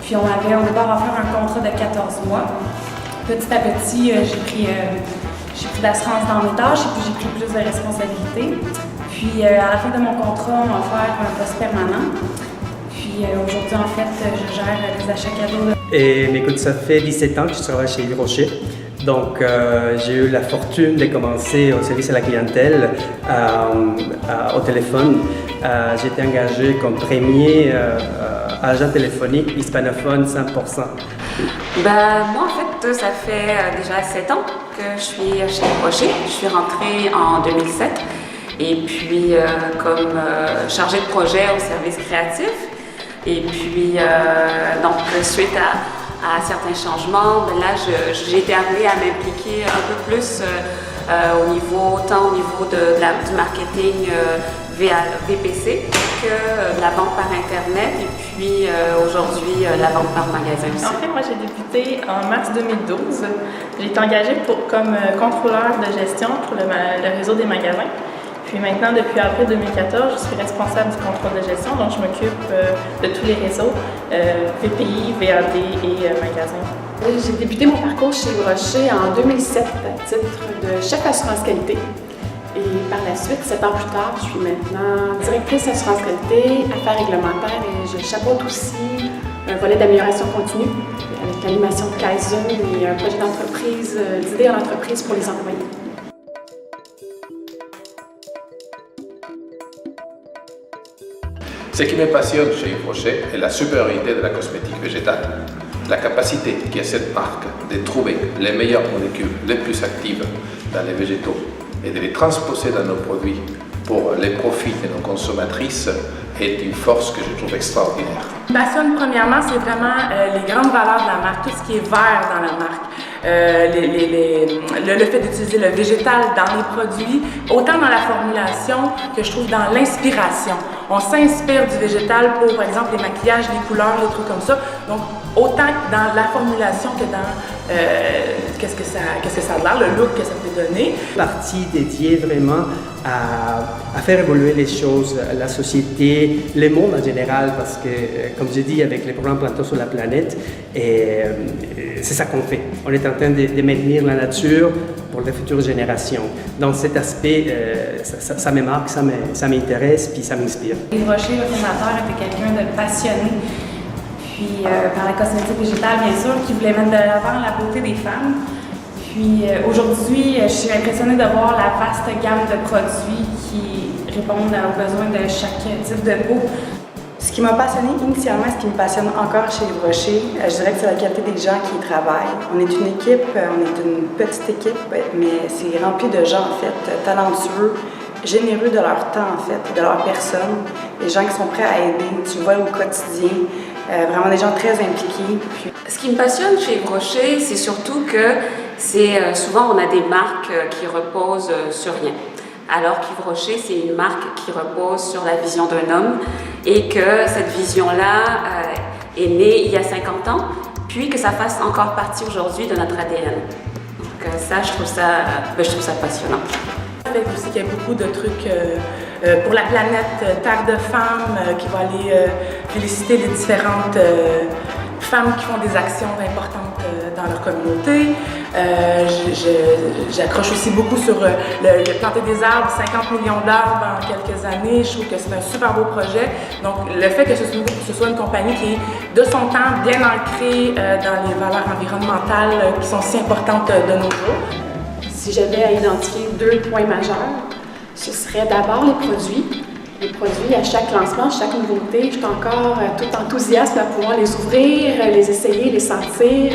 Puis on avait au départ offert un contrat de 14 mois. Petit à petit, j'ai pris d'assurance dans mes tâches et puis j'ai pris plus de responsabilités. Puis à la fin de mon contrat, on m'a offert un poste permanent. Puis aujourd'hui, en fait, je gère les achats cadeaux. Et écoute, ça fait 17 ans que je travaille chez Yves Rocher. Donc, j'ai eu la fortune de commencer au service à la clientèle au téléphone. J'ai été engagé comme premier agent téléphonique hispanophone 100%. Moi, en fait, ça fait déjà 7 ans que je suis chez Yves Rocher. Je suis rentrée en 2007 et puis comme chargée de projet au service créatif. Et puis, donc, suite à certains changements, là, j'ai été amenée à m'impliquer un peu plus tant au niveau du marketing VPC que de la vente par Internet et puis aujourd'hui la vente par magasin aussi. En fait, moi j'ai débuté en mars 2012. J'ai été engagée comme contrôleur de gestion pour le réseau des magasins. Puis maintenant, depuis avril 2014, je suis responsable du contrôle de gestion, donc je m'occupe de tous les réseaux, VPI, VAD et magasins. J'ai débuté mon parcours chez Yves Rocher en 2007 à titre de chef assurance qualité. Et par la suite, 7 ans plus tard, je suis maintenant directrice assurance qualité, affaires réglementaires et je chapeaute aussi un volet d'amélioration continue avec l'animation de Kaizen et un projet d'entreprise, d'idées en entreprise pour les employés. Ce qui me passionne chez Yves Rocher est la supériorité de la cosmétique végétale. La capacité qu'a cette marque de trouver les meilleures molécules les plus actives dans les végétaux et de les transposer dans nos produits pour les profits de nos consommatrices est une force que je trouve extraordinaire. Ce qui me passionne premièrement, c'est vraiment les grandes valeurs de la marque, tout ce qui est vert dans la marque. Le fait d'utiliser le végétal dans les produits, autant dans la formulation que je trouve dans l'inspiration. On s'inspire du végétal pour, par exemple, les maquillages, les couleurs, les trucs comme ça. Donc, autant dans la formulation que dans qu'est-ce que ça a l'air, le look que ça peut donner. Partie dédiée vraiment à faire évoluer les choses, la société, le monde en général, parce que, comme j'ai dit, avec les programmes Plantons sur la planète, c'est ça qu'on fait. On est en train de maintenir la nature pour les futures générations. Donc cet aspect, ça me marque, ça m'intéresse, puis ça m'inspire. Yves Rocher, le fondateur, était quelqu'un de passionné. Puis par la cosmétique végétale, bien sûr, qui voulait mettre de l'avant la beauté des femmes. Puis aujourd'hui, je suis impressionnée de voir la vaste gamme de produits qui répondent aux besoins de chaque type de peau. Ce qui m'a passionné initialement, ce qui me passionne encore chez Yves Rocher, je dirais que c'est la qualité des gens qui y travaillent. On est une équipe, on est une petite équipe, mais c'est rempli de gens en fait talentueux, généreux de leur temps en fait, de leur personne, des gens qui sont prêts à aider, tu le vois au quotidien, vraiment des gens très impliqués. Puis... Ce qui me passionne chez Yves Rocher, c'est surtout que souvent on a des marques qui reposent sur rien. Alors qu'Yves Rocher, c'est une marque qui repose sur la vision d'un homme et que cette vision-là est née il y a 50 ans, puis que ça fasse encore partie aujourd'hui de notre ADN. Donc ça, je trouve ça passionnant. Le fait aussi qu'il y a beaucoup de trucs pour la planète Terre de Femmes qui va aller féliciter les différentes femmes qui font des actions importantes dans leur communauté. J'accroche aussi beaucoup sur le planter des arbres, 50 millions d'arbres en quelques années. Je trouve que c'est un super beau projet. Donc, le fait que ce soit une compagnie qui est de son temps bien ancrée dans les valeurs environnementales qui sont si importantes de nos jours. Si j'avais à identifier 2 points majeurs, ce serait d'abord les produits. Les produits, à chaque lancement, chaque nouveauté, je suis encore tout enthousiaste à pouvoir les ouvrir, les essayer, les sentir.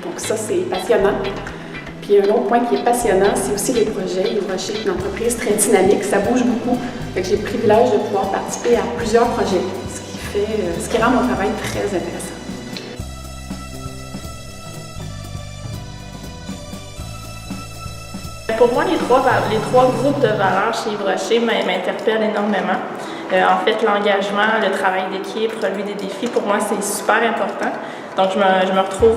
Donc ça, c'est passionnant. Puis un autre point qui est passionnant, c'est aussi les projets. Yves Rocher est une entreprise très dynamique, ça bouge beaucoup. Fait que j'ai le privilège de pouvoir participer à plusieurs projets, ce qui rend mon travail très intéressant. Pour moi, les trois groupes de valeurs chez Yves Rocher m'interpellent énormément. En fait, l'engagement, le travail d'équipe, relever des défis, pour moi, c'est super important. Donc, je me retrouve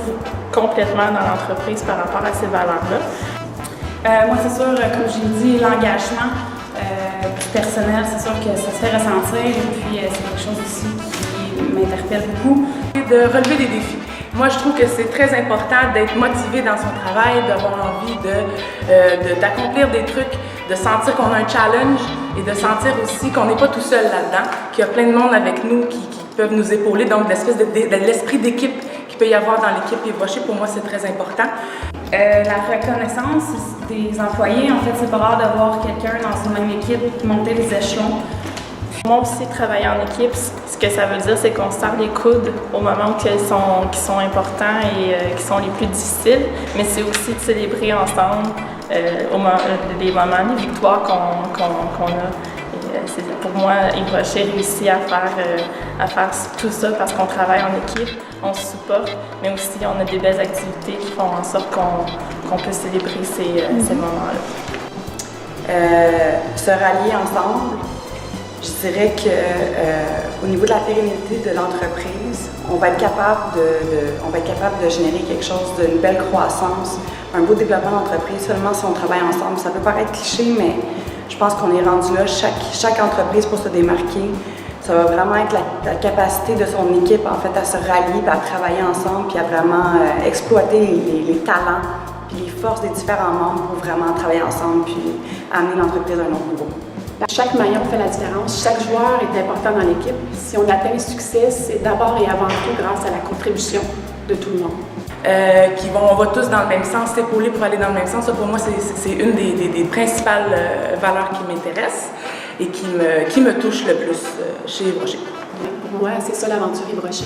complètement dans l'entreprise par rapport à ces valeurs-là. Moi, c'est sûr, comme j'ai dit, l'engagement personnel, c'est sûr que ça se fait ressentir. Et puis, c'est quelque chose aussi qui m'interpelle beaucoup. De relever des défis. Moi, je trouve que c'est très important d'être motivé dans son travail, d'avoir envie d'accomplir des trucs, de sentir qu'on a un challenge et de sentir aussi qu'on n'est pas tout seul là-dedans, qu'il y a plein de monde avec nous qui peuvent nous épauler. Donc, l'esprit d'équipe qu'il peut y avoir dans l'équipe Yves Rocher, pour moi, c'est très important. La reconnaissance des employés, en fait, c'est pas rare de voir quelqu'un dans une même équipe monter les échelons. Moi aussi, travailler en équipe, ce que ça veut dire, c'est qu'on se serre les coudes au moment où qui sont importants et qui sont les plus difficiles, mais c'est aussi de célébrer ensemble les moments, les victoires qu'on a. Et, pour moi, Yves Rocher réussit à faire tout ça parce qu'on travaille en équipe, on se supporte, mais aussi on a des belles activités qui font en sorte qu'on peut célébrer ces moments-là. Se rallier ensemble. Je dirais qu'au niveau de la pérennité de l'entreprise, on va être capable de générer quelque chose d'une belle croissance, un beau développement d'entreprise seulement si on travaille ensemble. Ça peut paraître cliché, mais je pense qu'on est rendu là. Chaque entreprise, pour se démarquer, ça va vraiment être la capacité de son équipe en fait à se rallier, puis à travailler ensemble, puis à vraiment exploiter les talents, puis les forces des différents membres pour vraiment travailler ensemble, puis amener l'entreprise à un autre niveau. Chaque maillon fait la différence, chaque joueur est important dans l'équipe. Si on atteint le succès, c'est d'abord et avant tout grâce à la contribution de tout le monde. On va tous dans le même sens, s'épauler pour aller dans le même sens. Ça, pour moi, c'est une des principales valeurs qui m'intéressent et qui me touche le plus chez Yves Rocher. Pour moi, c'est ça l'aventure Yves Rocher.